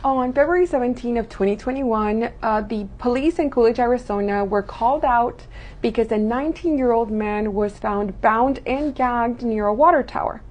On February 17 of 2021, the police in Coolidge, Arizona were called out because a 19-year-old man was found bound and gagged near a water tower.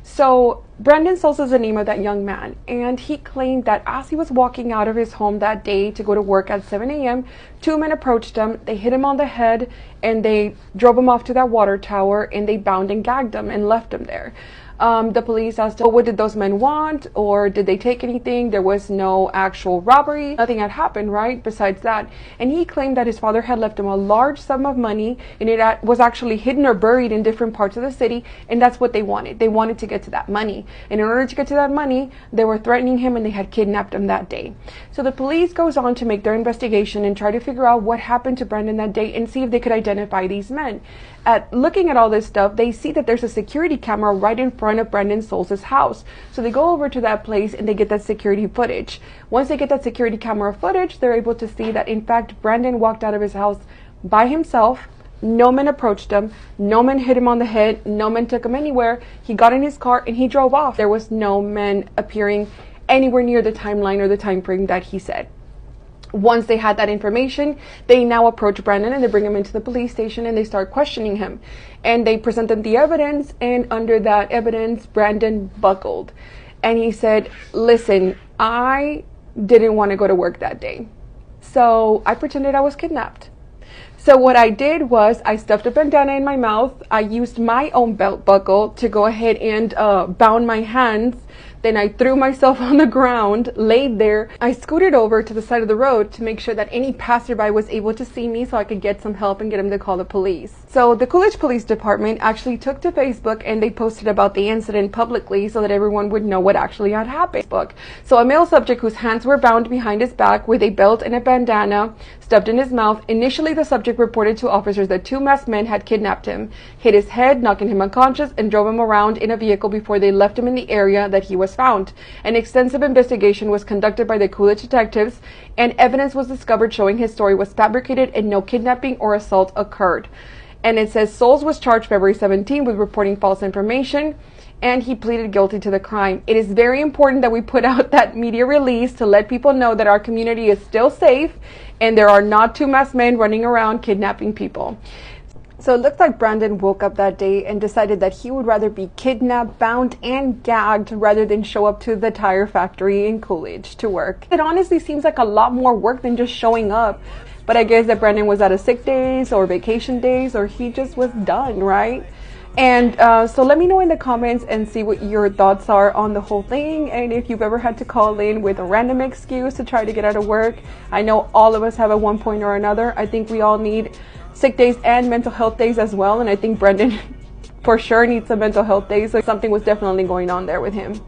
So Brandon Souls is the name of that young man, and he claimed that as he was walking out of his home that day to go to work at 7 a.m., two men approached him, they hit him on the head, and they drove him off to that water tower, and they bound and gagged him and left him there. The police asked him, what did those men want, or did they take anything? There was no actual robbery. Nothing had happened, right, besides that. And he claimed that his father had left him a large sum of money, and it was actually hidden or buried in different parts of the city, and that's what they wanted. They wanted to get to that money. And in order to get to that money, they were threatening him, and they had kidnapped him that day. So the police goes on to make their investigation and try to figure out what happened to Brandon that day and see if they could identify these men. Looking at all this stuff, they see that there's a security camera right in front of Brandon Souls' house. So they go over to that place and they get that security footage. Once they get that security camera footage, they're able to see that in fact Brandon walked out of his house by himself. No men approached him. No men hit him on the head. No men took him anywhere. He got in his car and he drove off. There was no men appearing anywhere near the timeline or the time frame that he said. Once they had that information, they now approach Brandon and they bring him into the police station and they start questioning him. And they present them the evidence, and under that evidence, Brandon buckled. And he said, listen, I didn't want to go to work that day. So I pretended I was kidnapped. So what I did was I stuffed a bandana in my mouth. I used my own belt buckle to go ahead and bound my hands. Then I threw myself on the ground, laid there. I scooted over to the side of the road to make sure that any passerby was able to see me so I could get some help and get them to call the police. So the Coolidge Police Department actually took to Facebook and they posted about the incident publicly so that everyone would know what actually had happened. So a male subject whose hands were bound behind his back with a belt and a bandana stuffed in his mouth. Initially, the subject reported to officers that two masked men had kidnapped him, hit his head, knocking him unconscious, and drove him around in a vehicle before they left him in the area that he was found. An extensive investigation was conducted by the Coolidge detectives, and evidence was discovered showing his story was fabricated and no kidnapping or assault occurred. And it says Souls was charged February 17 with reporting false information, and he pleaded guilty to the crime. It is very important that we put out that media release to let people know that our community is still safe and there are not two masked men running around kidnapping people. So it looks like Brandon woke up that day and decided that he would rather be kidnapped, bound, and gagged rather than show up to the tire factory in Coolidge to work. It honestly seems like a lot more work than just showing up. But I guess that Brandon was out of sick days or vacation days, or he just was done, right? And so let me know in the comments and see what your thoughts are on the whole thing, and if you've ever had to call in with a random excuse to try to get out of work. I know all of us have at one point or another. I think we all need sick days and mental health days as well, and I think Brandon for sure needs some mental health days. So something was definitely going on there with him.